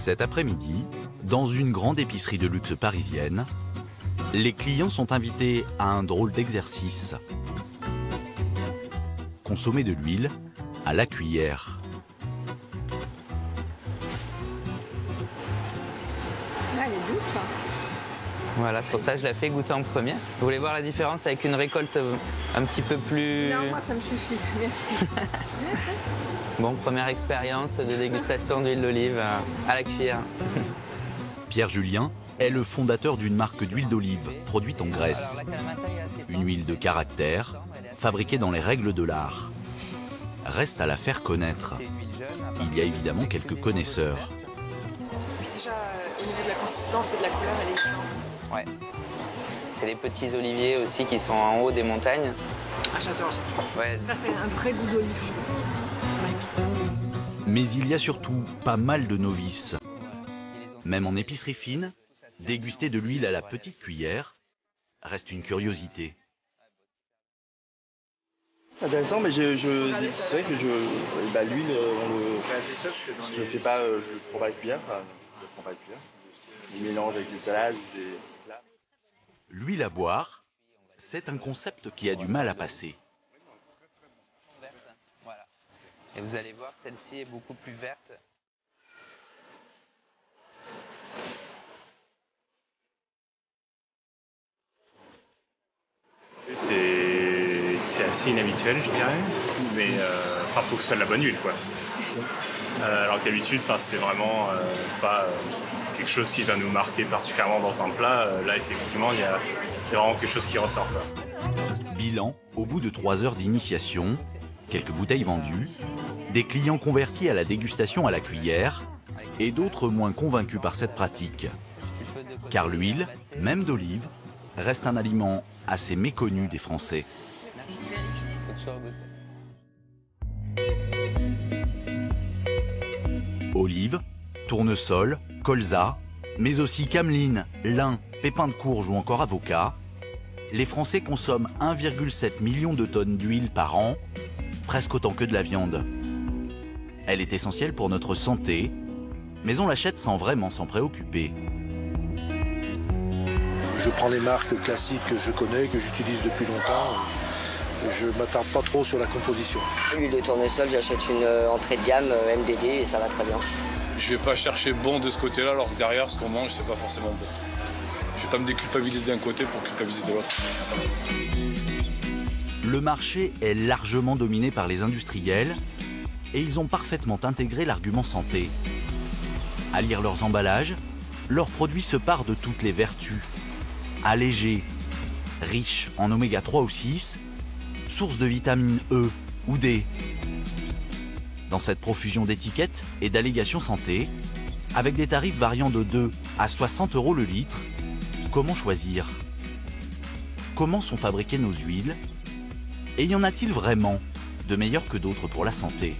Cet après-midi, dans une grande épicerie de luxe parisienne, les clients sont invités à un drôle d'exercice. Consommer de l'huile à la cuillère. Ah, elle est douce. Voilà, pour ça je la fais goûter en premier. Vous voulez voir la différence avec une récolte un petit peu plus... Non, moi ça me suffit. Merci. Bon, première expérience de dégustation d'huile d'olive à la cuillère. Pierre Julien est le fondateur d'une marque d'huile d'olive produite en Grèce. Une huile de caractère, fabriquée dans les règles de l'art. Reste à la faire connaître. Il y a évidemment quelques connaisseurs. Déjà, au niveau de la consistance et de la couleur, elle est chiante. Ouais. C'est les petits oliviers aussi qui sont en haut des montagnes. Ah, j'adore. Ouais. Ça, c'est un vrai goût d'olive. Mais il y a surtout pas mal de novices. Même en épicerie fine, déguster de l'huile à la petite cuillère reste une curiosité. Intéressant, mais c'est vrai que l'huile, je le fais pas, je le prends pas avec cuillère, je le prends pas avec cuillère. Je mélange avec des salades, des plats. L'huile à boire, c'est un concept qui a du mal à passer. Voilà. Et vous allez voir, celle-ci est beaucoup plus verte. C'est assez inhabituel, je dirais, mais il faut que ce soit de la bonne huile, quoi. Alors que d'habitude, c'est vraiment pas quelque chose qui va nous marquer particulièrement dans un plat. Là, effectivement, il y a vraiment quelque chose qui ressort, quoi. Bilan, au bout de 3 heures d'initiation, quelques bouteilles vendues, des clients convertis à la dégustation à la cuillère et d'autres moins convaincus par cette pratique. Car l'huile, même d'olive, reste un aliment assez méconnu des Français. Olive, tournesol, colza, mais aussi cameline, lin, pépins de courge ou encore avocat, les Français consomment 1,7 million de tonnes d'huile par an, presque autant que de la viande. Elle est essentielle pour notre santé, mais on l'achète sans vraiment s'en préoccuper. Je prends les marques classiques que je connais, que j'utilise depuis longtemps. Je ne m'attarde pas trop sur la composition. L'huile de tournesol, j'achète une entrée de gamme MDD et ça va très bien. Je ne vais pas chercher bon de ce côté-là, alors que derrière, ce qu'on mange, c'est pas forcément bon. Je ne vais pas me déculpabiliser d'un côté pour culpabiliser de l'autre. C'est ça. Le marché est largement dominé par les industriels et ils ont parfaitement intégré l'argument santé. À lire leurs emballages, leurs produits se parent de toutes les vertus. Allégé, riche en oméga 3 ou 6, source de vitamine E ou D. Dans cette profusion d'étiquettes et d'allégations santé, avec des tarifs variant de 2 à 60 € le litre, comment choisir? Comment sont fabriquées nos huiles? Et y en a-t-il vraiment de meilleurs que d'autres pour la santé?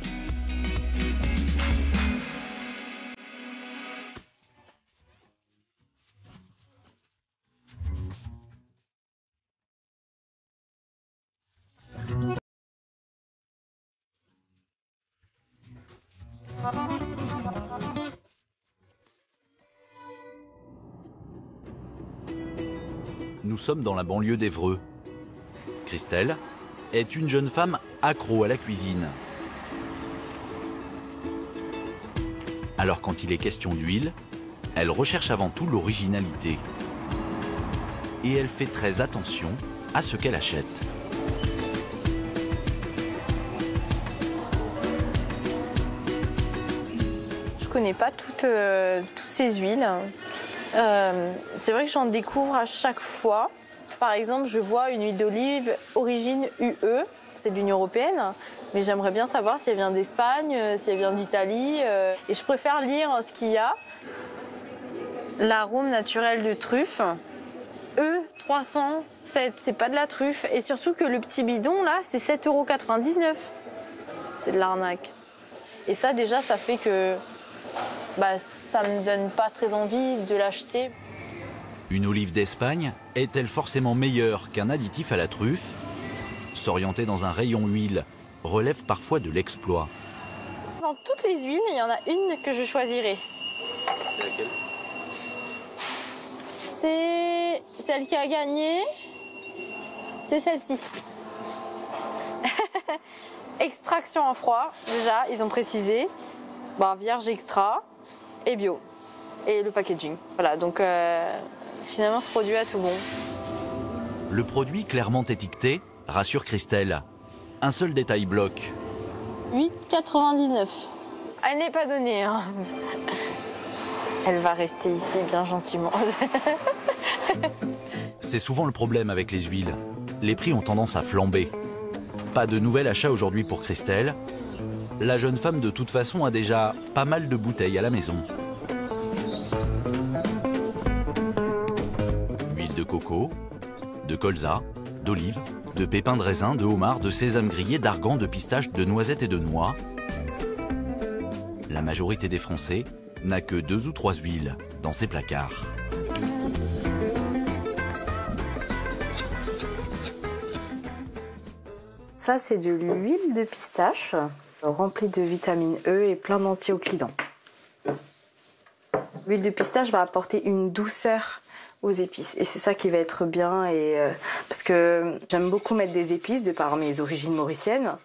Nous sommes dans la banlieue d'Évreux. Christelle est une jeune femme accro à la cuisine. Alors quand il est question d'huile, elle recherche avant tout l'originalité. Et elle fait très attention à ce qu'elle achète. Je connais pas toutes ces huiles. C'est vrai que j'en découvre à chaque fois. Par exemple, je vois une huile d'olive origine UE, c'est de l'Union européenne, mais j'aimerais bien savoir si elle vient d'Espagne, si elle vient d'Italie. Et je préfère lire ce qu'il y a. L'arôme naturel de truffe, E307, c'est pas de la truffe. Et surtout que le petit bidon, là, c'est 7,99 €. C'est de l'arnaque. Et ça, déjà, ça fait que ça me donne pas très envie de l'acheter. Une olive d'Espagne est-elle forcément meilleure qu'un additif à la truffe? S'orienter dans un rayon huile relève parfois de l'exploit. Dans toutes les huiles, il y en a une que je choisirais. C'est laquelle? C'est celle qui a gagné. C'est celle-ci. Extraction en froid, déjà, ils ont précisé. Bon, vierge extra et bio. Et le packaging. Voilà, donc finalement, ce produit a tout bon. Le produit clairement étiqueté rassure Christelle. Un seul détail bloque. 8,99. Elle n'est pas donnée. Hein. Elle va rester ici bien gentiment. C'est souvent le problème avec les huiles. Les prix ont tendance à flamber. Pas de nouvel achat aujourd'hui pour Christelle. La jeune femme de toute façon a déjà pas mal de bouteilles à la maison. Huile de coco, de colza, d'olive, de pépins de raisin, de homard, de sésame grillé, d'argan, de pistache, de noisettes et de noix. La majorité des Français n'a que 2 ou 3 huiles dans ses placards. Ça, c'est de l'huile de pistache remplie de vitamine E et plein d'antioxydants. L'huile de pistache va apporter une douceur aux épices et c'est ça qui va être bien parce que j'aime beaucoup mettre des épices de par mes origines mauriciennes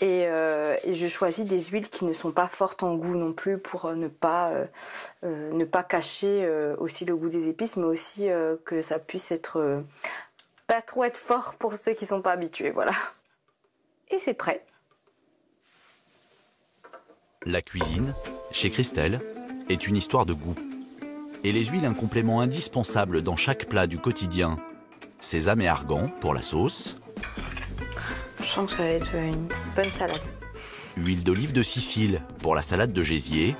et je choisis des huiles qui ne sont pas fortes en goût non plus pour ne pas cacher aussi le goût des épices, mais aussi que ça puisse être pas trop être fort pour ceux qui sont pas habitués, voilà. Et c'est prêt. La cuisine, chez Christelle, est une histoire de goût. Et les huiles un complément indispensable dans chaque plat du quotidien. Sésame et argan pour la sauce. Je sens que ça va être une bonne salade. Huile d'olive de Sicile pour la salade de gésier.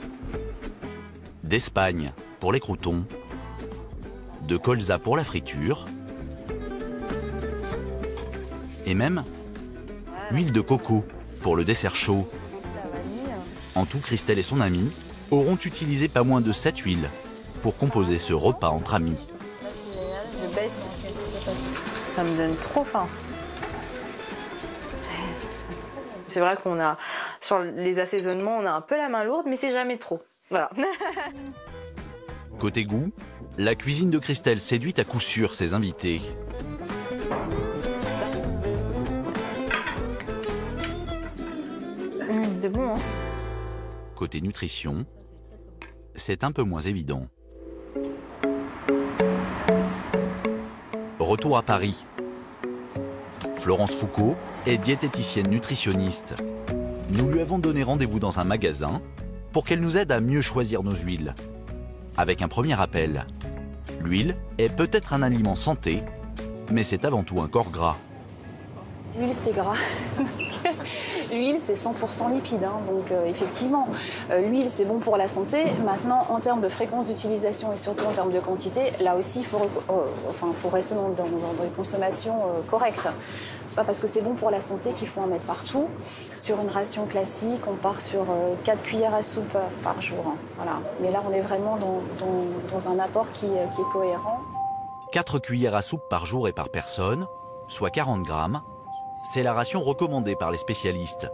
D'Espagne pour les croûtons. De colza pour la friture. Et même huile de coco pour le dessert chaud. En tout, Christelle et son amie auront utilisé pas moins de 7 huiles pour composer ce repas entre amis. Je baisse. Ça me donne trop faim. C'est vrai qu'on a, sur les assaisonnements, on a un peu la main lourde, mais c'est jamais trop. Voilà. Côté goût, la cuisine de Christelle séduit à coup sûr ses invités. C'est bon, hein? Côté nutrition, c'est un peu moins évident. Retour à Paris. Florence Foucault est diététicienne nutritionniste. Nous lui avons donné rendez-vous dans un magasin pour qu'elle nous aide à mieux choisir nos huiles. Avec un premier rappel, l'huile est peut-être un aliment santé, mais c'est avant tout un corps gras. L'huile, c'est gras. L'huile, c'est 100% lipide. Hein. Donc, effectivement, l'huile, c'est bon pour la santé. Maintenant, en termes de fréquence d'utilisation et surtout en termes de quantité, là aussi, il faut rester dans des consommations correctes. C'est pas parce que c'est bon pour la santé qu'il faut en mettre partout. Sur une ration classique, on part sur 4 cuillères à soupe par jour. Hein. Voilà. Mais là, on est vraiment dans un apport qui est cohérent. 4 cuillères à soupe par jour et par personne, soit 40 grammes. C'est la ration recommandée par les spécialistes,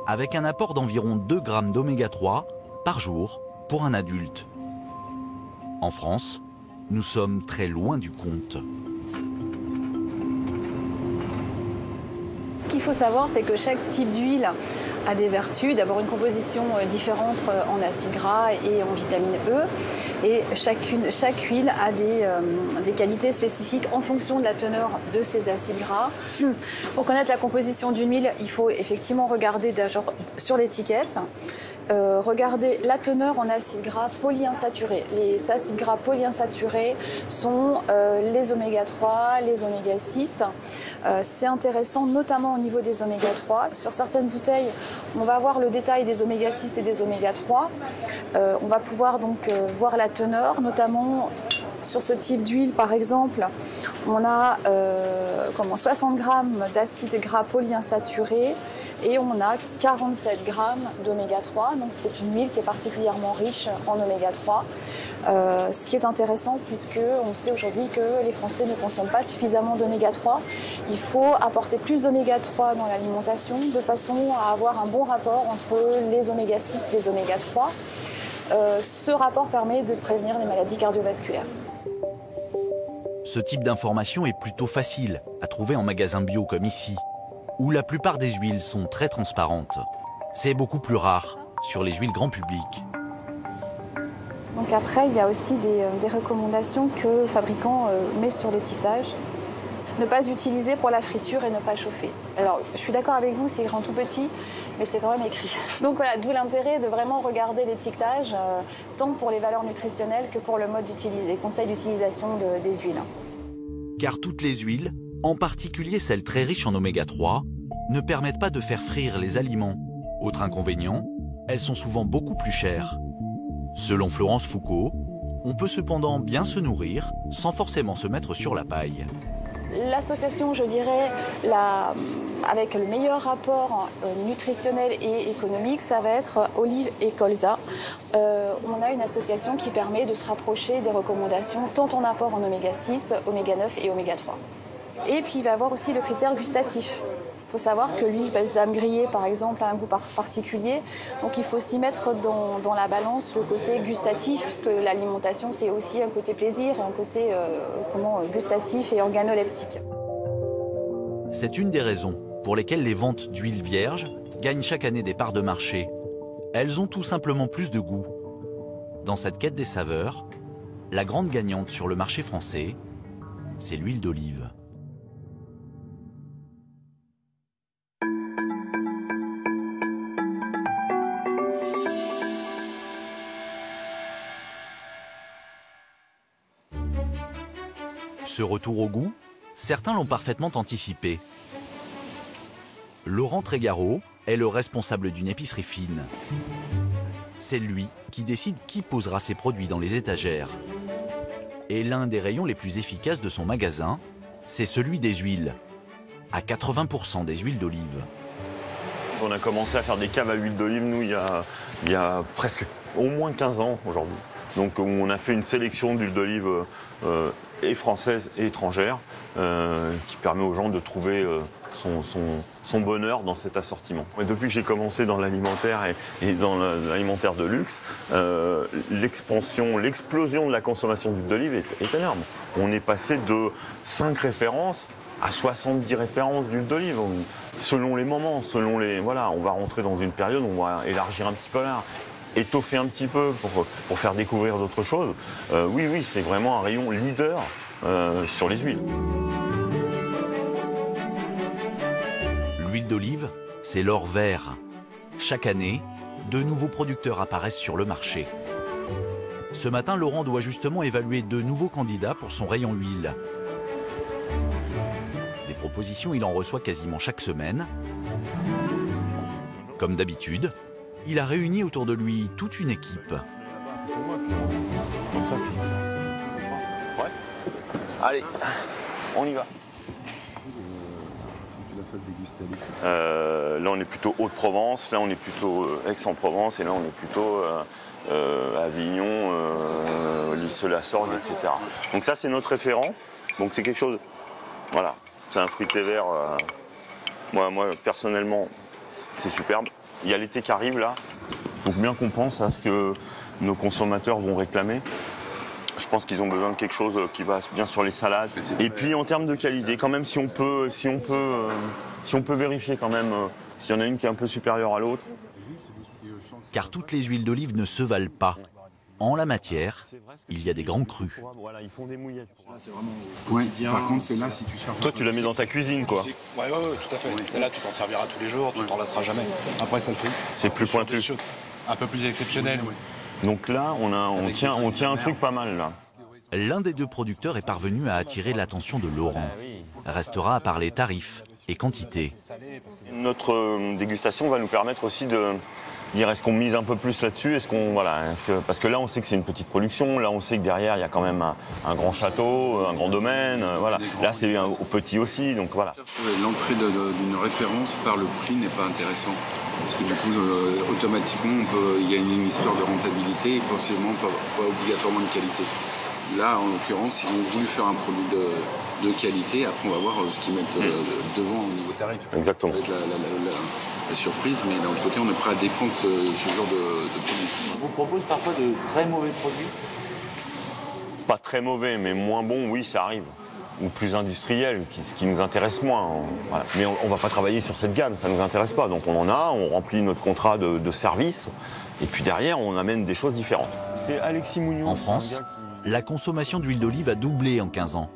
avec un apport d'environ 2 grammes d'oméga 3 par jour pour un adulte. En France, nous sommes très loin du compte. Ce qu'il faut savoir, c'est que chaque type d'huile a des vertus. D'abord, une composition différente en acides gras et en vitamine E. Et chaque huile a des qualités spécifiques en fonction de la teneur de ces acides gras. Pour connaître la composition d'une huile, il faut effectivement regarder sur l'étiquette. Regardez la teneur en acides gras polyinsaturés. Les acides gras polyinsaturés sont les oméga 3, les oméga 6. C'est intéressant notamment au niveau des oméga 3. Sur certaines bouteilles, on va voir le détail des oméga 6 et des oméga 3. On va pouvoir donc voir la teneur, notamment sur ce type d'huile par exemple. On a 60 grammes d'acides gras polyinsaturés et on a 47 grammes d'oméga 3. Donc c'est une huile qui est particulièrement riche en oméga 3. Ce qui est intéressant puisque on sait aujourd'hui que les Français ne consomment pas suffisamment d'oméga 3. Il faut apporter plus d'oméga 3 dans l'alimentation de façon à avoir un bon rapport entre les oméga 6 et les oméga 3. ce rapport permet de prévenir les maladies cardiovasculaires. Ce type d'information est plutôt facile à trouver en magasin bio comme ici, où la plupart des huiles sont très transparentes. C'est beaucoup plus rare sur les huiles grand public. Donc après, il y a aussi des recommandations que le fabricant met sur l'étiquetage. Ne pas utiliser pour la friture et ne pas chauffer. Alors, je suis d'accord avec vous, c'est écrit en tout petit, mais c'est quand même écrit. Donc voilà, d'où l'intérêt de vraiment regarder l'étiquetage, tant pour les valeurs nutritionnelles que pour le mode d'utiliser, conseil d'utilisation des huiles. Car toutes les huiles, en particulier celles très riches en oméga 3, ne permettent pas de faire frire les aliments. Autre inconvénient, elles sont souvent beaucoup plus chères. Selon Florence Foucault, on peut cependant bien se nourrir sans forcément se mettre sur la paille. L'association, je dirais, avec le meilleur rapport nutritionnel et économique, ça va être olive et colza. On a une association qui permet de se rapprocher des recommandations, tant en apport en oméga 6, oméga 9 et oméga 3. Et puis il va y avoir aussi le critère gustatif. Il faut savoir que l'huile balsame grillée, par exemple, a un goût particulier. Donc il faut aussi mettre dans la balance le côté gustatif, puisque l'alimentation, c'est aussi un côté plaisir, un côté gustatif et organoleptique. C'est une des raisons pour lesquelles les ventes d'huiles vierges gagnent chaque année des parts de marché. Elles ont tout simplement plus de goût. Dans cette quête des saveurs, la grande gagnante sur le marché français, c'est l'huile d'olive. Ce retour au goût, certains l'ont parfaitement anticipé. Laurent Trégaro est le responsable d'une épicerie fine. C'est lui qui décide qui posera ses produits dans les étagères. Et l'un des rayons les plus efficaces de son magasin, c'est celui des huiles. À 80% des huiles d'olive. On a commencé à faire des caves à huile d'olive, nous, il y a presque au moins 15 ans aujourd'hui. Donc on a fait une sélection d'huile d'olive et française et étrangère qui permet aux gens de trouver son bonheur dans cet assortiment. Et depuis que j'ai commencé dans l'alimentaire et dans l'alimentaire de luxe, l'explosion de la consommation d'huile d'olive est énorme. On est passé de 5 références à 70 références d'huile d'olive, selon les moments, voilà, on va rentrer dans une période où on va élargir un petit peu là. Étoffer un petit peu pour faire découvrir d'autres choses. Oui, c'est vraiment un rayon leader sur les huiles. L'huile d'olive, c'est l'or vert. Chaque année, de nouveaux producteurs apparaissent sur le marché. Ce matin, Laurent doit justement évaluer de nouveaux candidats pour son rayon huile. Des propositions, il en reçoit quasiment chaque semaine. Comme d'habitude, il a réuni autour de lui toute une équipe. Ouais. Allez, on y va. Là, on est plutôt Haute-Provence, là, on est plutôt Aix-en-Provence, et là, on est plutôt Avignon, Lisse-la-Sorgue, etc. Donc ça, c'est notre référent. Donc c'est quelque chose... Voilà, c'est un fruité vert. Moi, personnellement, c'est superbe. Il y a l'été qui arrive là, il faut bien qu'on pense à ce que nos consommateurs vont réclamer. Je pense qu'ils ont besoin de quelque chose qui va bien sur les salades. Et puis en termes de qualité, quand même si on peut vérifier quand même s'il y en a une qui est un peu supérieure à l'autre. Car toutes les huiles d'olive ne se valent pas. En la matière, il y a des grands crus. Voilà, ils font des mouillettes. C'est vraiment quotidien. Par contre, c'est là si tu cherches. Toi, tu la mets dans ta cuisine, quoi. Ouais, tout à fait. Celle-là, tu t'en serviras tous les jours, tu t'en lasseras jamais. Après, celle-ci, c'est plus pointu. Un peu plus exceptionnel. Donc là, on tient un truc pas mal là. L'un des deux producteurs est parvenu à attirer l'attention de Laurent. Restera à parler tarifs et quantité. Notre dégustation va nous permettre aussi de dire est-ce qu'on mise un peu plus là-dessus, parce que là on sait que c'est une petite production, là on sait que derrière il y a quand même un grand château, un grand domaine, voilà. Là c'est au petit aussi, donc voilà. L'entrée d'une référence par le prix n'est pas intéressant, parce que du coup automatiquement il y a une histoire de rentabilité et forcément pas obligatoirement de qualité. Là en l'occurrence ils ont voulu faire un produit de qualité, après on va voir ce qu'ils mettent devant au niveau tarif. Exactement. la surprise, mais d'un autre côté, on est prêt à défendre ce genre de produit. On vous propose parfois de très mauvais produits? Pas très mauvais, mais moins bon, oui, ça arrive. Ou plus industriel, ce qui nous intéresse moins. Voilà. Mais on ne va pas travailler sur cette gamme, ça ne nous intéresse pas. Donc on en a, on remplit notre contrat de service, et puis derrière, on amène des choses différentes. C'est Alexis Mougnon. En France, la consommation d'huile d'olive a doublé en 15 ans.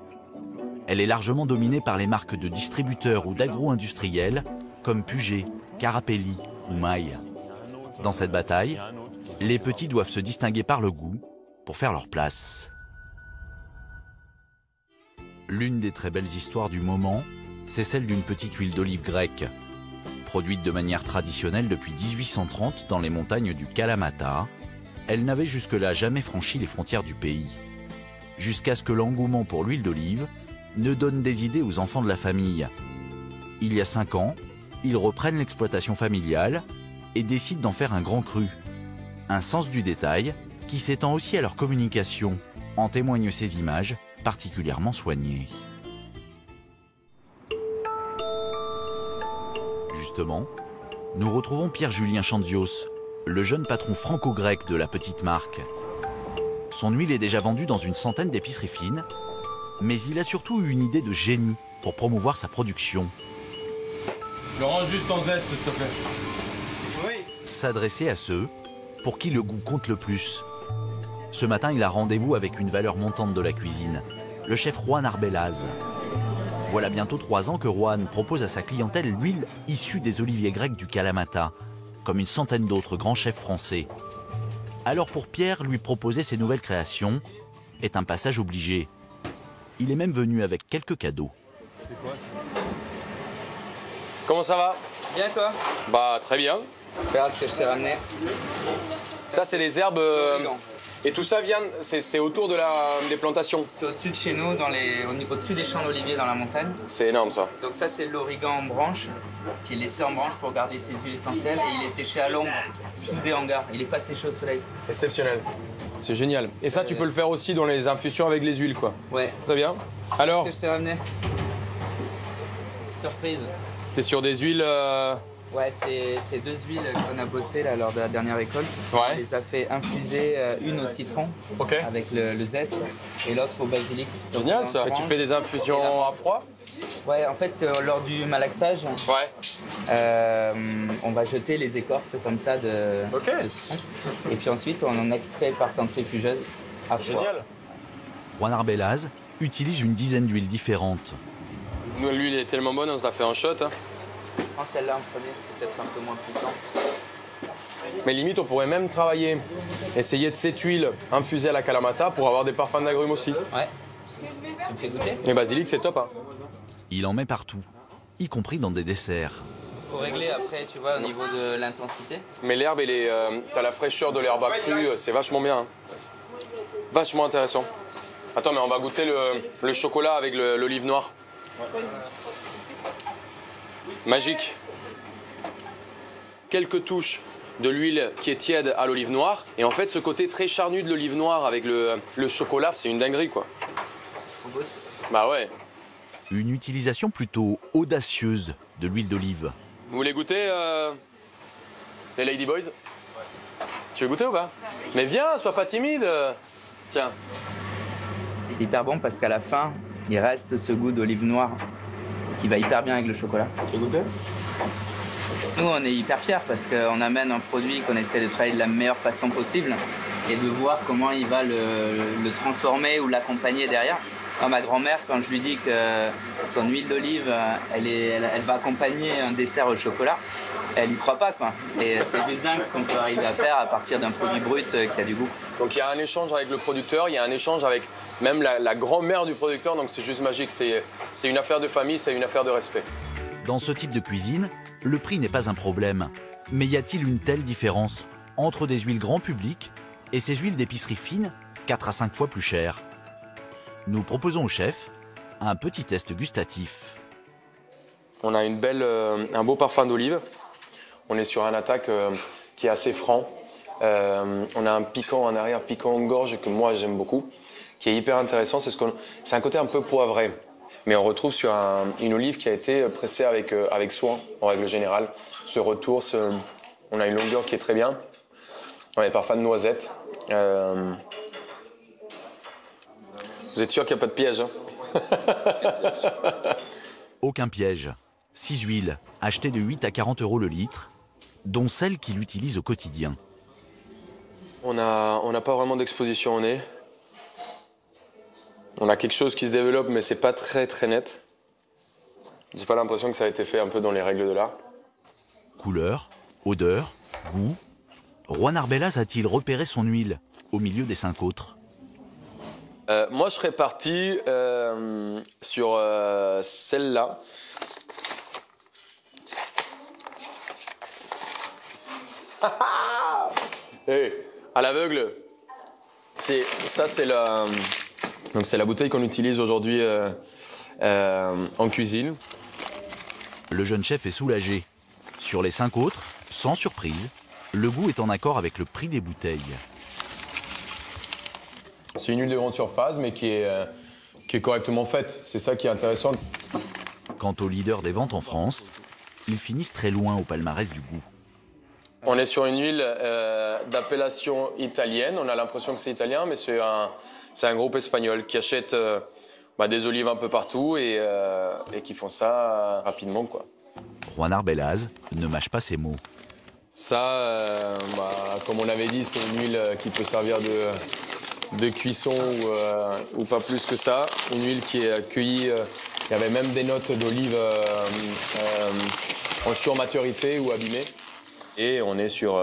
Elle est largement dominée par les marques de distributeurs ou d'agro-industriels comme Puget, Carapelli ou Maille. Dans cette bataille, les petits doivent se distinguer par le goût pour faire leur place. L'une des très belles histoires du moment, c'est celle d'une petite huile d'olive grecque. Produite de manière traditionnelle depuis 1830 dans les montagnes du Kalamata, elle n'avait jusque-là jamais franchi les frontières du pays. Jusqu'à ce que l'engouement pour l'huile d'olive ne donne des idées aux enfants de la famille. Il y a 5 ans, ils reprennent l'exploitation familiale et décident d'en faire un grand cru. Un sens du détail qui s'étend aussi à leur communication, en témoignent ces images particulièrement soignées. Justement, nous retrouvons Pierre-Julien Chandios, le jeune patron franco-grec de la petite marque. Son huile est déjà vendue dans une centaine d'épiceries fines, mais il a surtout eu une idée de génie pour promouvoir sa production. Le range juste en zeste, s'il te plaît. Oui. S'adresser à ceux pour qui le goût compte le plus. Ce matin, il a rendez-vous avec une valeur montante de la cuisine, le chef Juan Arbelaz. Voilà bientôt 3 ans que Juan propose à sa clientèle l'huile issue des oliviers grecs du Kalamata, comme une centaine d'autres grands chefs français. Alors pour Pierre, lui proposer ses nouvelles créations est un passage obligé. Il est même venu avec quelques cadeaux. C'est quoi ça? Comment ça va? Bien toi? Bah très bien. Regarde ce que je t'ai ramené. Ça c'est des herbes... Et tout ça vient, c'est autour des plantations? C'est au-dessus de chez nous, au-dessus des champs d'oliviers dans la montagne. C'est énorme ça. Donc ça c'est l'origan en branche, qui est laissé en branche pour garder ses huiles essentielles et il est séché à l'ombre, sous des hangars. Il n'est pas séché au soleil. Exceptionnel. C'est génial. Et ça tu peux le faire aussi dans les infusions avec les huiles quoi? Ouais. Très bien. Alors? Qu'est-ce que je t'ai ramené? Surprise. T'es sur des huiles... Ouais, c'est 2 huiles qu'on a bossées là, lors de la dernière récolte. Ouais. On les a fait infuser, une au citron, avec le zeste, et l'autre au basilic. Génial ça. Et tu fais des infusions à froid? Ouais, en fait, c'est lors du malaxage. Ouais. On va jeter les écorces comme ça de citron. Et puis ensuite, on en extrait par centrifugeuse à froid. Génial. Juan Arbelaz utilise une dizaine d'huiles différentes. Nous, l'huile est tellement bonne, on se la fait en shot. Hein. Prends celle-là en premier, c'est peut-être un peu moins puissant. Mais limite, on pourrait même travailler, essayer de cette huile infusée à la Kalamata pour avoir des parfums d'agrumes aussi. Ouais. Tu me fais goûter? Le basilic, c'est top. Hein. Il en met partout, y compris dans des desserts. Faut régler après, tu vois, au niveau de l'intensité. Mais l'herbe, t'as la fraîcheur de l'herbe crue, c'est vachement bien. Hein. Vachement intéressant. Attends, mais on va goûter le chocolat avec l'olive noire. Magique. Quelques touches de l'huile qui est tiède à l'olive noire. Et en fait, ce côté très charnu de l'olive noire avec le chocolat, c'est une dinguerie, quoi. Bah ouais. Une utilisation plutôt audacieuse de l'huile d'olive. Vous voulez goûter, les Lady Boys? Tu veux goûter ou pas? Mais viens, sois pas timide. Tiens. C'est hyper bon parce qu'à la fin, il reste ce goût d'olive noire qui va hyper bien avec le chocolat. Tu veux goûter? Nous, on est hyper fiers parce qu'on amène un produit qu'on essaie de travailler de la meilleure façon possible et de voir comment il va le transformer ou l'accompagner derrière. Moi, ma grand-mère, quand je lui dis que son huile d'olive, elle va accompagner un dessert au chocolat, elle y croit pas, quoi. Et c'est juste dingue ce qu'on peut arriver à faire à partir d'un produit brut qui a du goût. Donc il y a un échange avec le producteur, il y a un échange avec même la grand-mère du producteur, donc c'est juste magique. C'est une affaire de famille, c'est une affaire de respect. Dans ce type de cuisine, le prix n'est pas un problème. Mais y a-t-il une telle différence entre des huiles grand public et ces huiles d'épicerie fine, 4 à 5 fois plus chères? Nous proposons au chef un petit test gustatif. On a un beau parfum d'olive. On est sur un attaque qui est assez franc. On a un piquant, un arrière piquant en gorge que moi j'aime beaucoup, qui est hyper intéressant. C'est un côté un peu poivré. Mais on retrouve sur une olive qui a été pressée avec soin, en règle générale. Ce retour, on a une longueur qui est très bien. On a des parfums de noisettes. Vous êtes sûr qu'il n'y a pas de piège, hein? Aucun piège. 6 huiles, achetées de 8 à 40 € le litre, dont celles qu'il utilise au quotidien. On n'a pas vraiment d'exposition au nez. On a quelque chose qui se développe, mais c'est pas très très net. J'ai pas l'impression que ça a été fait un peu dans les règles de l'art. Couleur, odeur, goût. Juan Arbelaz a-t-il repéré son huile au milieu des 5 autres? Moi, je serais parti sur celle-là. Hey, à l'aveugle. Ça, c'est la. Donc c'est la bouteille qu'on utilise aujourd'hui en cuisine. Le jeune chef est soulagé. Sur les 5 autres, sans surprise, le goût est en accord avec le prix des bouteilles. C'est une huile de grande surface, mais qui est correctement faite. C'est ça qui est intéressant. Quant aux leaders des ventes en France, ils finissent très loin au palmarès du goût. On est sur une huile d'appellation italienne. On a l'impression que c'est italien, mais c'est un groupe espagnol qui achète des olives un peu partout et qui font ça rapidement, quoi. Juan Arbelaz ne mâche pas ses mots. Ça, comme on l'avait dit, c'est une huile qui peut servir de cuisson ou pas plus que ça. Une huile qui est cueillie, il y avait même des notes d'olive en surmaturité ou abîmée. Et on est sur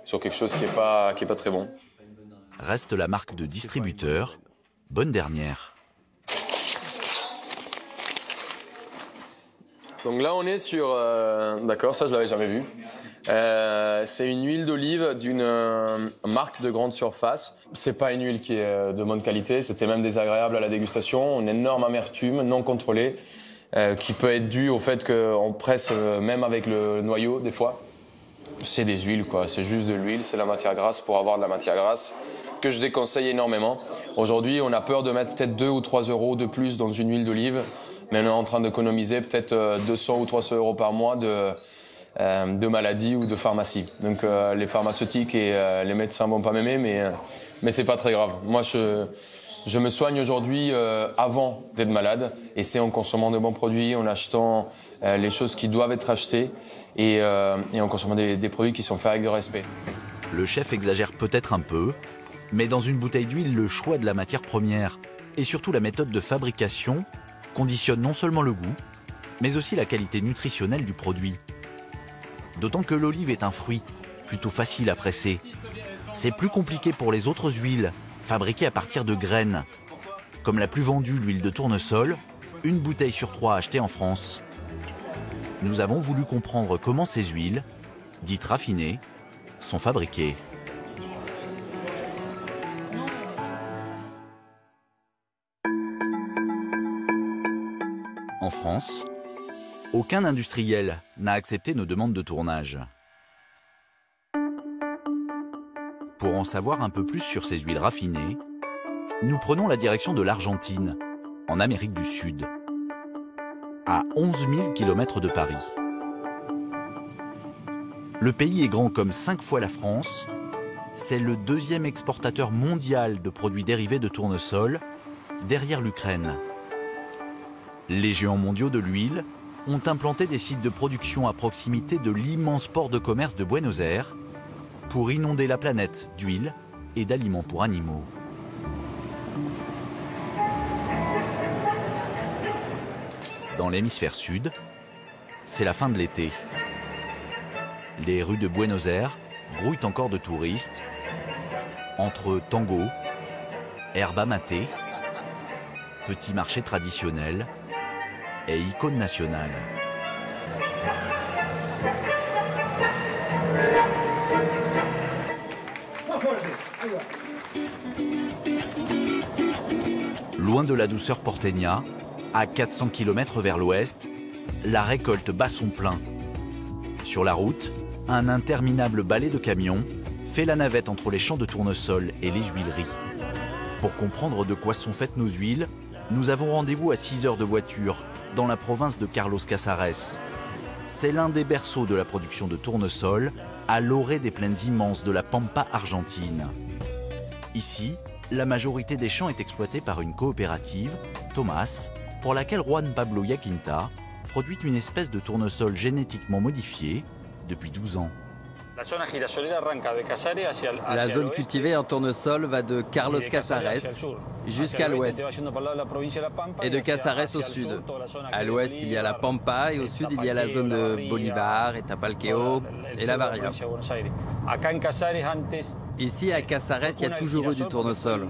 quelque chose qui est pas très bon. Reste la marque de distributeur, Bonne Dernière. Donc là, on est sur... D'accord, ça, je l'avais jamais vu. C'est une huile d'olive d'une marque de grande surface. C'est pas une huile qui est de bonne qualité. C'était même désagréable à la dégustation. Une énorme amertume non contrôlée qui peut être due au fait qu'on presse même avec le noyau, des fois. C'est des huiles, quoi. C'est juste de l'huile, c'est la matière grasse pour avoir de la matière grasse que je déconseille énormément. Aujourd'hui, on a peur de mettre peut-être 2 ou 3 € de plus dans une huile d'olive, mais on est en train d'économiser peut-être 200 ou 300 € par mois de maladies ou de pharmacie. Donc les pharmaceutiques et les médecins vont pas m'aimer, mais c'est pas très grave. Moi, je me soigne aujourd'hui avant d'être malade, et c'est en consommant de bons produits, en achetant les choses qui doivent être achetées et en consommant des produits qui sont faits avec de respect. Le chef exagère peut-être un peu, mais dans une bouteille d'huile, le choix de la matière première et surtout la méthode de fabrication conditionne non seulement le goût, mais aussi la qualité nutritionnelle du produit. D'autant que l'olive est un fruit plutôt facile à presser. C'est plus compliqué pour les autres huiles, fabriquées à partir de graines. Comme la plus vendue, l'huile de tournesol, une bouteille sur 3 achetée en France. Nous avons voulu comprendre comment ces huiles, dites raffinées, sont fabriquées. En France, aucun industriel n'a accepté nos demandes de tournage. Pour en savoir un peu plus sur ces huiles raffinées, nous prenons la direction de l'Argentine, en Amérique du Sud, à 11 000 km de Paris. Le pays est grand comme 5 fois la France. C'est le 2e exportateur mondial de produits dérivés de tournesol, derrière l'Ukraine. Les géants mondiaux de l'huile ont implanté des sites de production à proximité de l'immense port de commerce de Buenos Aires pour inonder la planète d'huile et d'aliments pour animaux. Dans l'hémisphère sud, c'est la fin de l'été. Les rues de Buenos Aires grouillent encore de touristes entre tango, herba maté, petits marchés traditionnels et icônes nationales. Loin de la douceur porteña, à 400 km vers l'ouest, la récolte bat son plein. Sur la route, un interminable balai de camions fait la navette entre les champs de tournesol et les huileries. Pour comprendre de quoi sont faites nos huiles, Nous avons rendez-vous à 6 heures de voiture, dans la province de Carlos Casares. C'est l'un des berceaux de la production de tournesol, à l'orée des plaines immenses de la Pampa argentine. Ici, la majorité des champs est exploitée par une coopérative, Thomas, pour laquelle Juan Pablo Yaquinta produit une espèce de tournesol génétiquement modifié depuis 12 ans. La zone cultivée en tournesol va de Carlos Casares jusqu'à l'ouest et de Casares au sud. À l'ouest, il y a la Pampa et au sud, il y a la zone de Bolivar, Etapalqueo et La Varia. Ici, à Casares, il y a toujours eu du tournesol.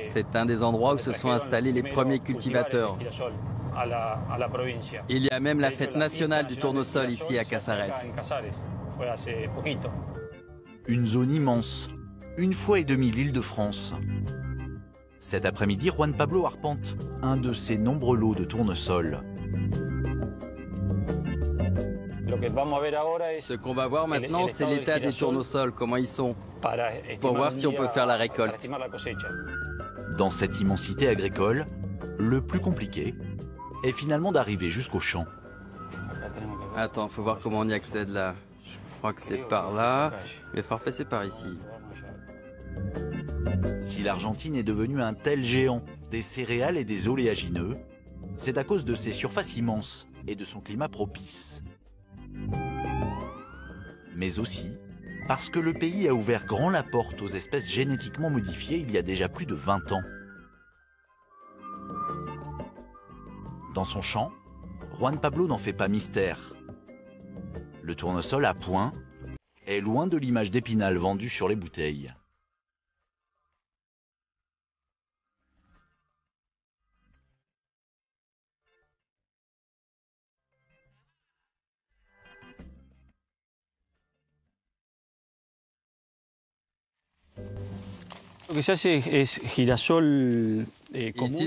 C'est un des endroits où se sont installés les premiers cultivateurs. Il y a même la fête nationale du tournesol ici à Casares. Une zone immense, 1,5 fois l'île de France. Cet après-midi, Juan Pablo arpente un de ses nombreux lots de tournesol. Ce qu'on va voir maintenant, c'est l'état des tournesols, comment ils sont, pour voir si on peut faire la récolte. Dans cette immensité agricole, le plus compliqué est finalement d'arriver jusqu'au champ. Attends, faut voir comment on y accède là. Je crois que c'est par là, mais parfait, c'est par ici. Si l'Argentine est devenue un tel géant des céréales et des oléagineux, c'est à cause de ses surfaces immenses et de son climat propice. Mais aussi parce que le pays a ouvert grand la porte aux espèces génétiquement modifiées il y a déjà plus de 20 ans. Dans son champ, Juan Pablo n'en fait pas mystère. Le tournesol à point est loin de l'image d'Épinal vendue sur les bouteilles. Ici,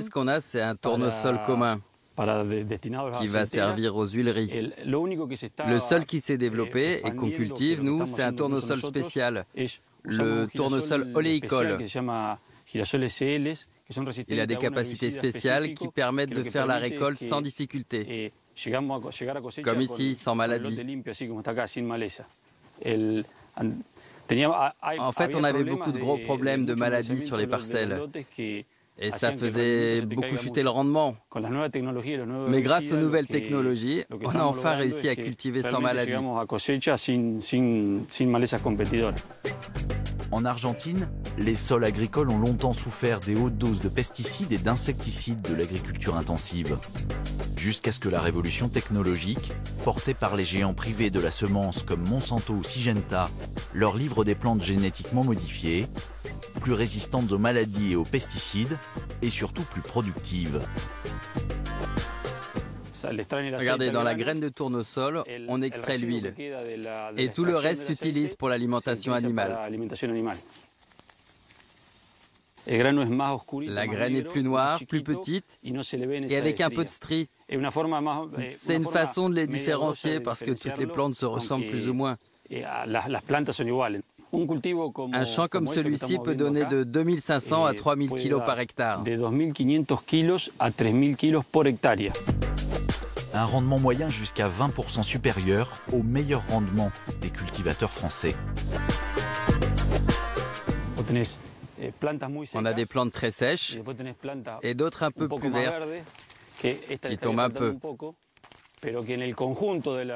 ce qu'on a, c'est un tournesol commun qui va servir aux huileries. Le seul qui s'est développé et qu'on cultive, nous, c'est un tournesol spécial, le tournesol oléicole. Il a des capacités spéciales qui permettent de faire la récolte sans difficulté, comme ici, sans maladie. En fait, on avait beaucoup de gros problèmes de maladies sur les parcelles. Et ça faisait beaucoup chuter le rendement. Mais grâce aux nouvelles technologies, on a enfin réussi à cultiver sans maladie. En Argentine, les sols agricoles ont longtemps souffert des hautes doses de pesticides et d'insecticides de l'agriculture intensive. Jusqu'à ce que la révolution technologique, portée par les géants privés de la semence comme Monsanto ou Syngenta, leur livre des plantes génétiquement modifiées, plus résistantes aux maladies et aux pesticides, et surtout plus productives. Regardez, dans la graine de tournesol, on extrait l'huile. Et tout le reste s'utilise pour l'alimentation animale. La graine est plus noire, plus petite, et avec un peu de stries. C'est une façon de les différencier parce que toutes les plantes se ressemblent plus ou moins. Un champ comme celui-ci peut donner de 2500 à 3000 kg par hectare. Un rendement moyen jusqu'à 20% supérieur au meilleur rendement des cultivateurs français. On a des plantes très sèches et d'autres un peu plus vertes qui tombent un peu.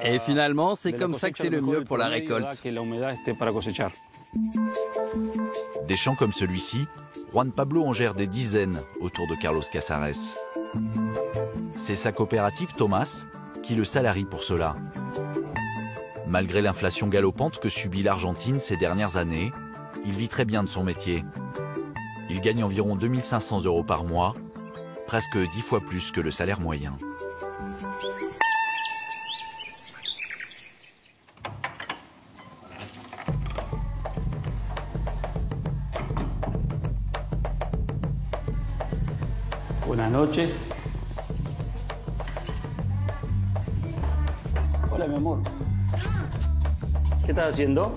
Et finalement, c'est comme ça que c'est le mieux pour la récolte. Des champs comme celui-ci, Juan Pablo en gère des dizaines autour de Carlos Casares. C'est sa coopérative Thomas qui le salarie pour cela. Malgré l'inflation galopante que subit l'Argentine ces dernières années, il vit très bien de son métier. Il gagne environ 2500 € par mois, presque 10 fois plus que le salaire moyen. Buenas noches. Hola, mi amor. ¿Qué estás haciendo?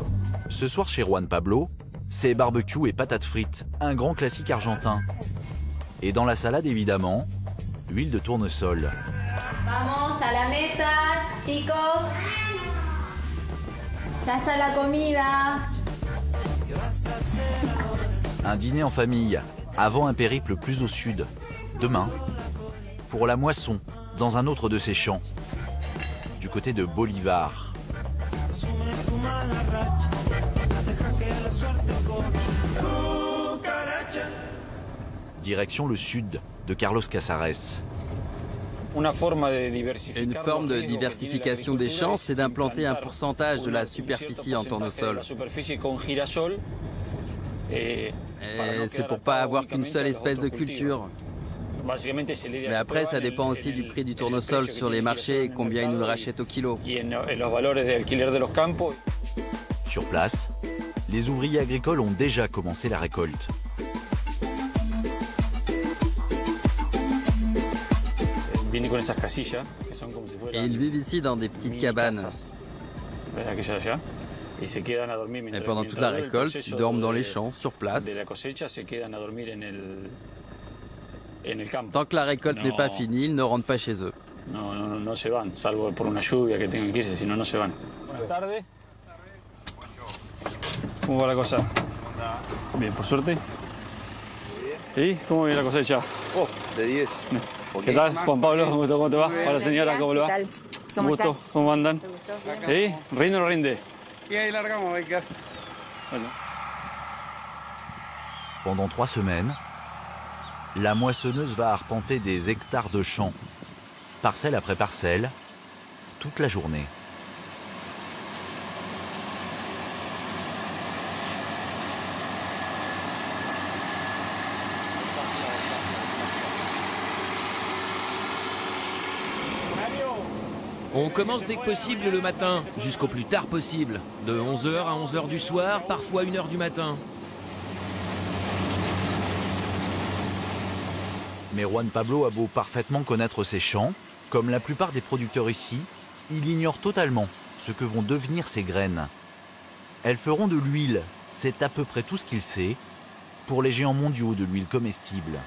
Ce soir chez Juan Pablo, c'est barbecue et patates frites, un grand classique argentin. Et dans la salade, évidemment, huile de tournesol. Vamos a la mesa, chicos. Ya está la comida. Un dîner en famille, avant un périple plus au sud. Demain, pour la moisson, dans un autre de ses champs, du côté de Bolivar. Direction le sud de Carlos Casares. Une forme de diversification des champs, c'est d'implanter un pourcentage de la superficie en tournesol. Et c'est pour pas avoir qu'une seule espèce de culture. Mais après, ça dépend aussi du prix du tournesol sur les marchés et combien ils nous le rachètent au kilo. Sur place, les ouvriers agricoles ont déjà commencé la récolte. Et ils vivent ici dans des petites cabanes. Et pendant toute la récolte, ils dorment dans les champs, sur place. Tant que la récolte n'est pas finie, ils ne rentrent pas chez eux. ¿Cómo va la cosa? Bien, por suerte. ¿Y cómo viene la cosecha? Oh, de 10. ¿Qué tal, Juan Pablo? ¿Cómo te va? Hola señora, ¿cómo le va? Un gusto, ¿cómo andan? ¿Y rinde o no rinde? Y ahí largamos, hay gas. Bueno. Pendant 3 semaines, la moissonneuse va arpenter des hectares de champs, parcelle après parcelle, toute la journée. On commence dès que possible le matin, jusqu'au plus tard possible. De 11h à 11h du soir, parfois 1h du matin. Mais Juan Pablo a beau parfaitement connaître ses champs, comme la plupart des producteurs ici, il ignore totalement ce que vont devenir ces graines. Elles feront de l'huile, c'est à peu près tout ce qu'il sait, pour les géants mondiaux de l'huile comestible.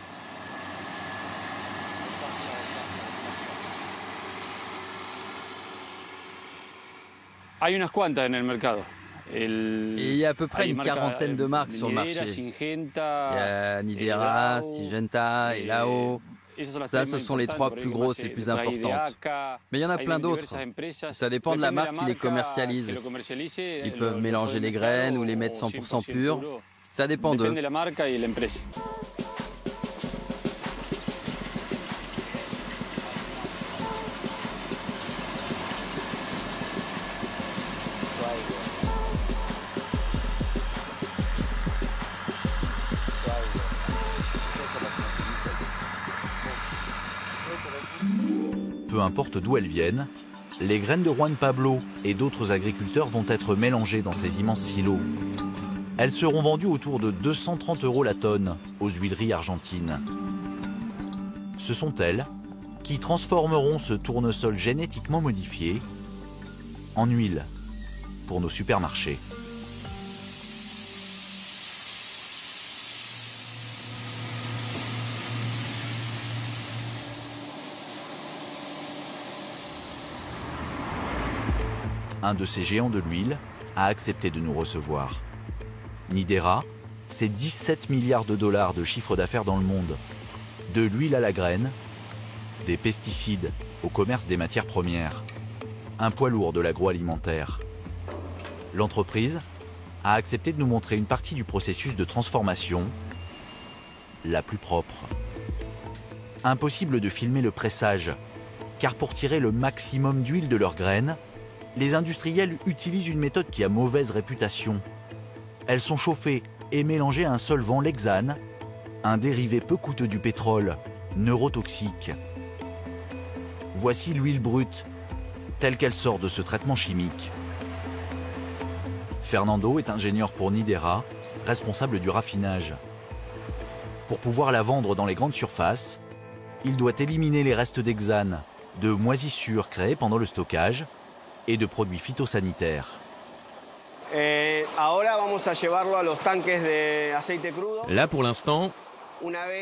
Hay unas cuantas en el mercado. Et il y a à peu près une quarantaine de marques sur le marché. Il y a Nidera, Syngenta, Elao. Ça, ce sont les 3 plus grosses et plus importantes. Mais il y en a plein d'autres. Ça dépend de la marque qui les commercialise. Ils peuvent mélanger les graines ou les mettre 100% pures. Ça dépend d'eux. Peu importe d'où elles viennent, les graines de Juan Pablo et d'autres agriculteurs vont être mélangées dans ces immenses silos. Elles seront vendues autour de 230 € la tonne aux huileries argentines. Ce sont elles qui transformeront ce tournesol génétiquement modifié en huile pour nos supermarchés. Un de ces géants de l'huile a accepté de nous recevoir. Nidera, c'est 17 milliards de dollars de chiffre d'affaires dans le monde. De l'huile à la graine, des pesticides au commerce des matières premières. Un poids lourd de l'agroalimentaire. L'entreprise a accepté de nous montrer une partie du processus de transformation, la plus propre. Impossible de filmer le pressage, car pour tirer le maximum d'huile de leurs graines, les industriels utilisent une méthode qui a mauvaise réputation. Elles sont chauffées et mélangées à un solvant, l'hexane, un dérivé peu coûteux du pétrole, neurotoxique. Voici l'huile brute, telle qu'elle sort de ce traitement chimique. Fernando est ingénieur pour Nidera, responsable du raffinage. Pour pouvoir la vendre dans les grandes surfaces, il doit éliminer les restes d'hexane, de moisissures créées pendant le stockage, et de produits phytosanitaires. Là, pour l'instant,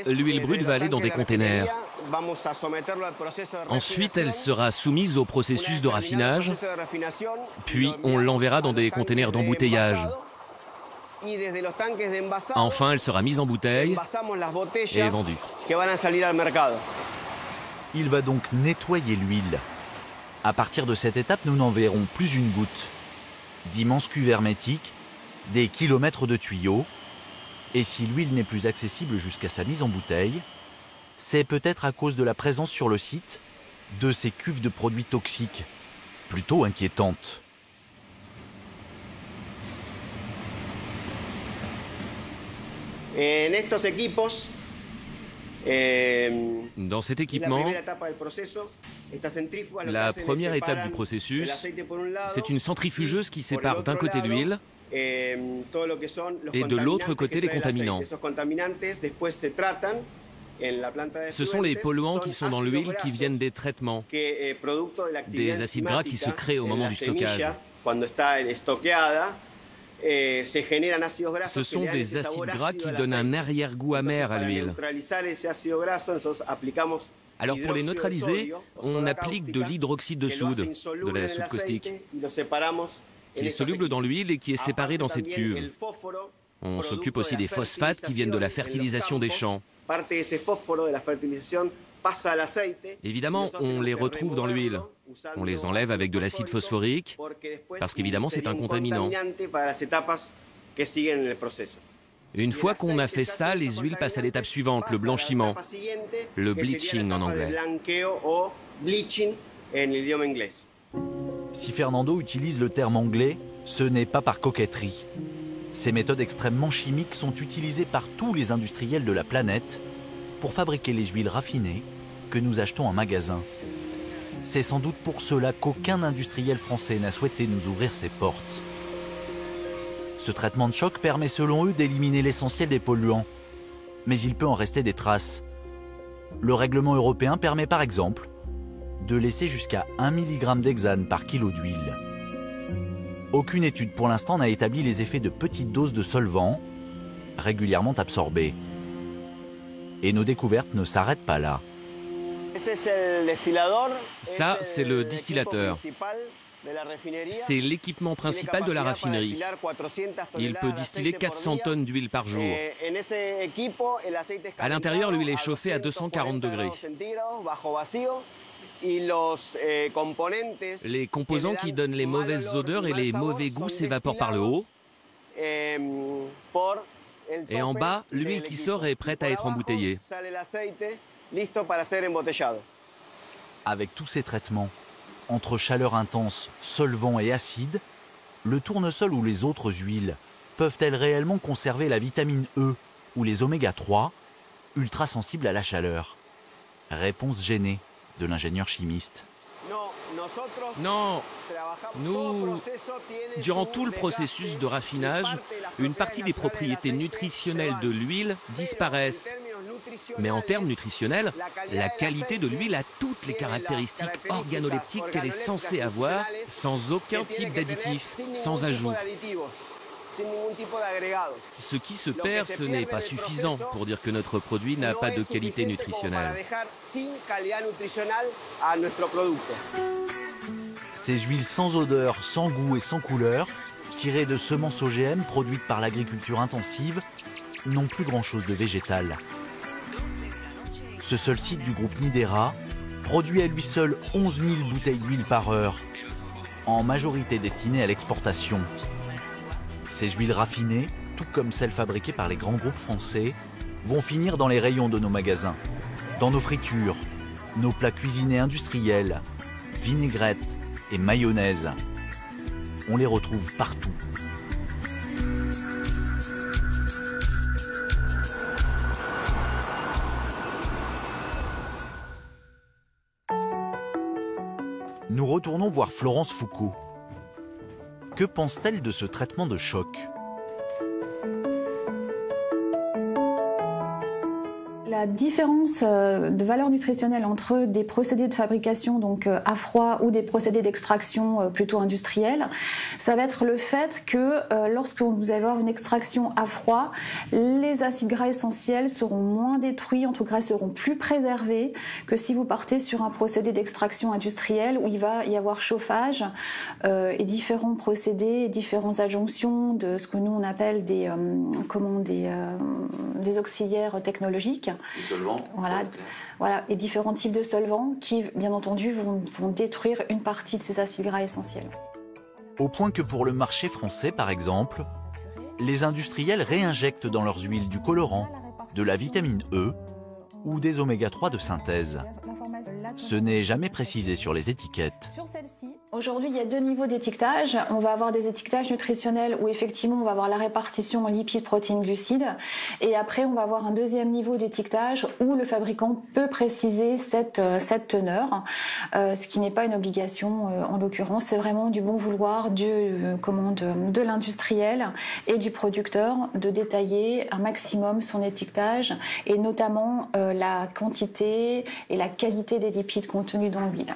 L'huile brute va aller dans des containers. Ensuite, elle sera soumise au processus de raffinage, puis on l'enverra dans des containers d'embouteillage. Enfin, elle sera mise en bouteille et vendue. Il va donc nettoyer l'huile. À partir de cette étape, nous n'en verrons plus une goutte. D'immenses cuves hermétiques, des kilomètres de tuyaux. Et si l'huile n'est plus accessible jusqu'à sa mise en bouteille, c'est peut-être à cause de la présence sur le site de ces cuves de produits toxiques, plutôt inquiétantes. Dans cet équipement, la première étape du processus, c'est une centrifugeuse qui sépare d'un côté l'huile et de l'autre côté les contaminants. Ce sont les polluants qui sont dans l'huile qui viennent des traitements, des acides gras qui se créent au moment du stockage. Ce sont des acides gras qui donnent un arrière-goût amer à l'huile. Alors pour les neutraliser, on applique de l'hydroxyde de soude, de la soude caustique, qui est soluble dans l'huile et qui est séparée dans cette cuve. On s'occupe aussi des phosphates qui viennent de la fertilisation des champs. Évidemment, on les retrouve dans l'huile. On les enlève avec de l'acide phosphorique, parce qu'évidemment c'est un contaminant. Une fois qu'on a fait ça, les huiles passent à l'étape suivante, le blanchiment, le bleaching en anglais. Si Fernando utilise le terme anglais, ce n'est pas par coquetterie. Ces méthodes extrêmement chimiques sont utilisées par tous les industriels de la planète pour fabriquer les huiles raffinées que nous achetons en magasin. C'est sans doute pour cela qu'aucun industriel français n'a souhaité nous ouvrir ses portes. Ce traitement de choc permet selon eux d'éliminer l'essentiel des polluants, mais il peut en rester des traces. Le règlement européen permet par exemple de laisser jusqu'à 1 mg d'hexane par kilo d'huile. Aucune étude pour l'instant n'a établi les effets de petites doses de solvants régulièrement absorbés. Et nos découvertes ne s'arrêtent pas là. Ça, c'est le distillateur. C'est l'équipement principal de la raffinerie. Il peut distiller 400 tonnes d'huile par jour. À l'intérieur, l'huile est chauffée à 240 degrés. Les composants qui donnent les mauvaises odeurs et les mauvais goûts s'évaporent par le haut. Et en bas, l'huile qui sort est prête à être embouteillée. Avec tous ces traitements, entre chaleur intense, solvant et acide, le tournesol ou les autres huiles peuvent-elles réellement conserver la vitamine E ou les oméga 3, ultra sensibles à la chaleur? Réponse gênée de l'ingénieur chimiste. Non, nous, durant tout le processus de raffinage, une partie des propriétés nutritionnelles de l'huile disparaissent. Mais en termes nutritionnels, la qualité de l'huile a toutes les caractéristiques organoleptiques qu'elle est censée avoir, sans aucun type d'additif, sans ajout. Ce qui se perd, ce n'est pas suffisant pour dire que notre produit n'a pas de qualité nutritionnelle. Ces huiles sans odeur, sans goût et sans couleur, tirées de semences OGM produites par l'agriculture intensive, n'ont plus grand-chose de végétal. Ce seul site du groupe Nidera produit à lui seul 11 000 bouteilles d'huile par heure, en majorité destinées à l'exportation. Ces huiles raffinées, tout comme celles fabriquées par les grands groupes français, vont finir dans les rayons de nos magasins, dans nos fritures, nos plats cuisinés industriels, vinaigrettes et mayonnaise. On les retrouve partout. Nous retournons voir Florence Foucault. Que pense-t-elle de ce traitement de choc? la différence de valeur nutritionnelle entre des procédés de fabrication donc à froid ou des procédés d'extraction plutôt industriels, ça va être le fait que lorsque vous allez avoir une extraction à froid, les acides gras essentiels seront moins détruits, en tout cas seront plus préservés que si vous partez sur un procédé d'extraction industrielle où il va y avoir chauffage et différents procédés, et différentes adjonctions de ce que nous on appelle des auxiliaires technologiques. Des solvants. Voilà, et différents types de solvants qui, bien entendu, vont détruire une partie de ces acides gras essentiels. Au point que pour le marché français, par exemple, les industriels réinjectent dans leurs huiles du colorant, de la vitamine E ou des oméga-3 de synthèse. Ce n'est jamais précisé sur les étiquettes. Sur celle-ci, aujourd'hui, il y a 2 niveaux d'étiquetage. On va avoir des étiquetages nutritionnels où effectivement on va avoir la répartition en lipides, protéines, glucides. Et après, on va avoir un deuxième niveau d'étiquetage où le fabricant peut préciser cette teneur, ce qui n'est pas une obligation en l'occurrence. C'est vraiment du bon vouloir de l'industriel et du producteur de détailler un maximum son étiquetage et notamment la quantité et la qualité des lipides contenus dans l'huile.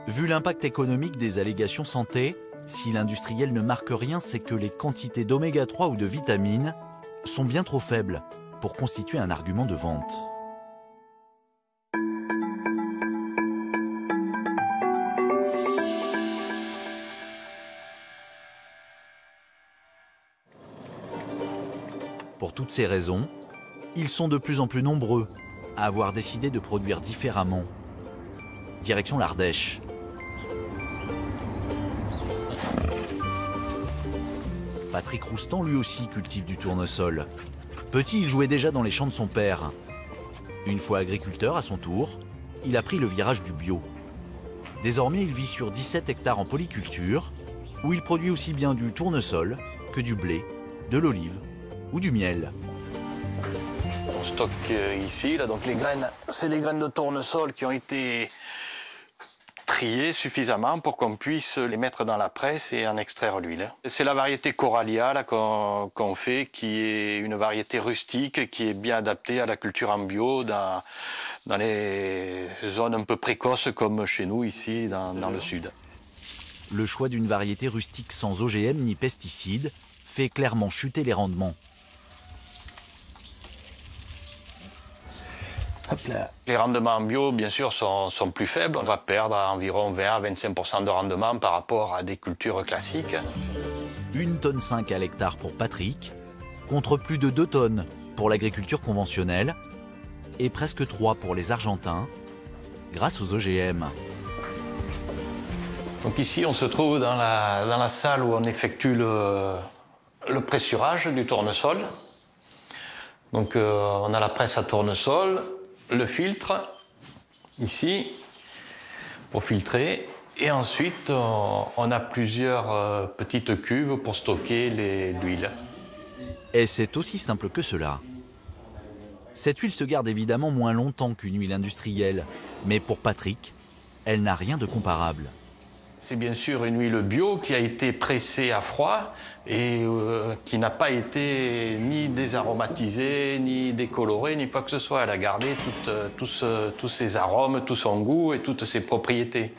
Vu l'impact économique des allégations santé, si l'industriel ne marque rien, c'est que les quantités d'oméga-3 ou de vitamines sont bien trop faibles pour constituer un argument de vente. Pour toutes ces raisons, ils sont de plus en plus nombreux à avoir décidé de produire différemment. Direction l'Ardèche. Patrick Roustan, lui aussi, cultive du tournesol. Petit, il jouait déjà dans les champs de son père. Une fois agriculteur à son tour, il a pris le virage du bio. Désormais, il vit sur 17 hectares en polyculture, où il produit aussi bien du tournesol que du blé, de l'olive ou du miel. On stocke ici, là, donc les graines, c'est des graines de tournesol qui ont été triées suffisamment pour qu'on puisse les mettre dans la presse et en extraire l'huile. C'est la variété Corallia là, qu'on fait, qui est une variété rustique, qui est bien adaptée à la culture en bio dans les zones un peu précoces comme chez nous ici dans le sud. Le choix d'une variété rustique sans OGM ni pesticides fait clairement chuter les rendements. Les rendements en bio, bien sûr, sont plus faibles. On va perdre environ 20 à 25% de rendement par rapport à des cultures classiques. 1,5 tonne à l'hectare pour Patrick, contre plus de 2 tonnes pour l'agriculture conventionnelle et presque 3 pour les Argentins, grâce aux OGM. Donc ici, on se trouve dans la salle où on effectue le pressurage du tournesol. Donc on a la presse à tournesol, le filtre, ici, pour filtrer. Et ensuite, on a plusieurs petites cuves pour stocker l'huile. Et c'est aussi simple que cela. Cette huile se garde évidemment moins longtemps qu'une huile industrielle, mais pour Patrick, elle n'a rien de comparable. C'est bien sûr une huile bio qui a été pressée à froid et qui n'a pas été ni désaromatisée, ni décolorée, ni quoi que ce soit. Elle a gardé tous ses arômes, tout son goût et toutes ses propriétés.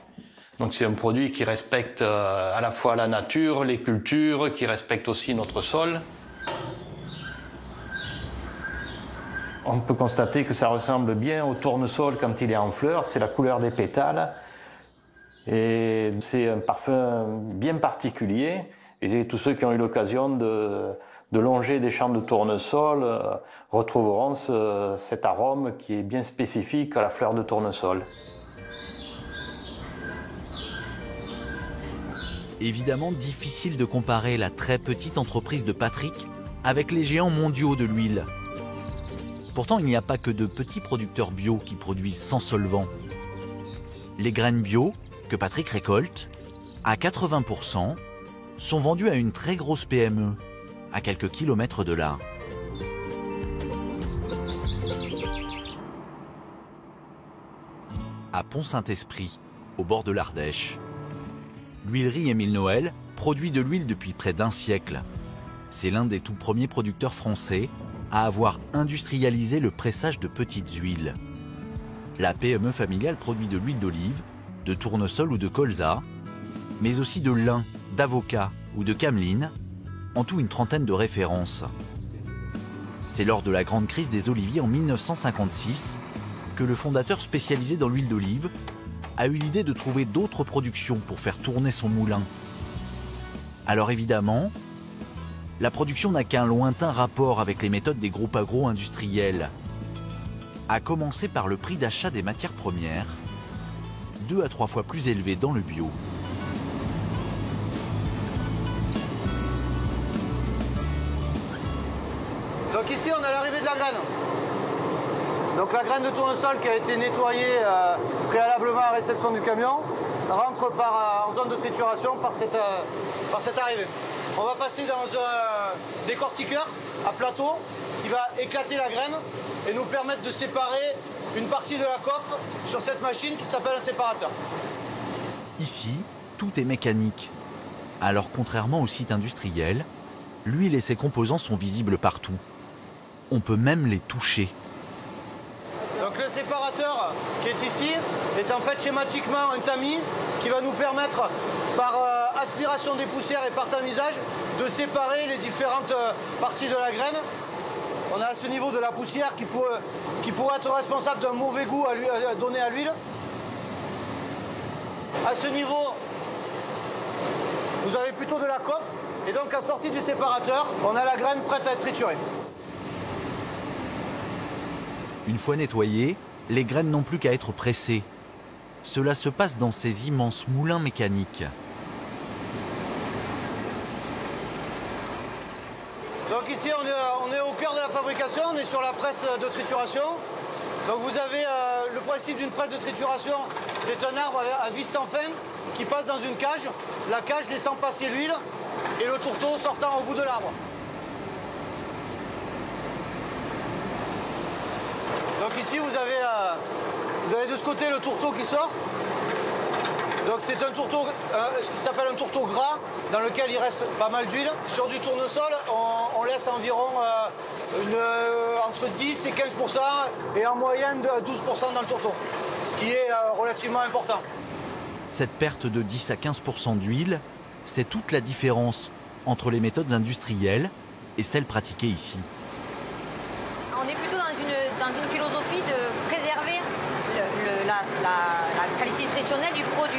Donc c'est un produit qui respecte à la fois la nature, les cultures, qui respecte aussi notre sol. On peut constater que ça ressemble bien au tournesol quand il est en fleurs, c'est la couleur des pétales. Et c'est un parfum bien particulier. Et tous ceux qui ont eu l'occasion de longer des champs de tournesol retrouveront cet arôme qui est bien spécifique à la fleur de tournesol. Évidemment, difficile de comparer la très petite entreprise de Patrick avec les géants mondiaux de l'huile. Pourtant, il n'y a pas que de petits producteurs bio qui produisent sans solvant. Les graines bio que Patrick récolte, à 80%, sont vendues à une très grosse PME, à quelques kilomètres de là. À Pont-Saint-Esprit, au bord de l'Ardèche, l'huilerie Émile Noël produit de l'huile depuis près d'1 siècle. C'est l'un des tout premiers producteurs français à avoir industrialisé le pressage de petites huiles. La PME familiale produit de l'huile d'olive, de tournesol ou de colza, mais aussi de lin, d'avocat ou de cameline, en tout une trentaine de références. C'est lors de la grande crise des oliviers en 1956 que le fondateur spécialisé dans l'huile d'olive a eu l'idée de trouver d'autres productions pour faire tourner son moulin. Alors évidemment, la production n'a qu'un lointain rapport avec les méthodes des groupes agro-industriels, à commencer par le prix d'achat des matières premières, 2 à 3 fois plus élevé dans le bio. Donc ici on a l'arrivée de la graine. Donc la graine de tournesol qui a été nettoyée préalablement à la réception du camion rentre en zone de trituration par cette arrivée. On va passer dans un décortiqueur à plateau qui va éclater la graine et nous permettre de séparer une partie de la coffre sur cette machine qui s'appelle un séparateur. Ici, tout est mécanique. Alors contrairement au site industriel, l'huile et ses composants sont visibles partout. On peut même les toucher. Donc le séparateur qui est ici est en fait schématiquement un tamis qui va nous permettre par aspiration des poussières et par tamisage de séparer les différentes parties de la graine. On a à ce niveau de la poussière qui pourrait être responsable d'un mauvais goût donné à l'huile. À ce niveau, vous avez plutôt de la coffre et donc à sortie du séparateur, on a la graine prête à être triturée. Une fois nettoyées, les graines n'ont plus qu'à être pressées. Cela se passe dans ces immenses moulins mécaniques. Donc ici on est au cœur de la fabrication, on est sur la presse de trituration. Donc vous avez le principe d'une presse de trituration, c'est un arbre à vis sans fin qui passe dans une cage, la cage laissant passer l'huile et le tourteau sortant au bout de l'arbre. Donc ici vous avez de ce côté le tourteau qui sort. Donc c'est un tourteau, ce qui s'appelle un tourteau gras, dans lequel il reste pas mal d'huile. Sur du tournesol, on laisse environ entre 10 et 15% et en moyenne 12% dans le tourteau, ce qui est relativement important. Cette perte de 10 à 15% d'huile, c'est toute la différence entre les méthodes industrielles et celles pratiquées ici. On est plutôt dans une philosophie de préserver la qualité nutritionnelle du produit.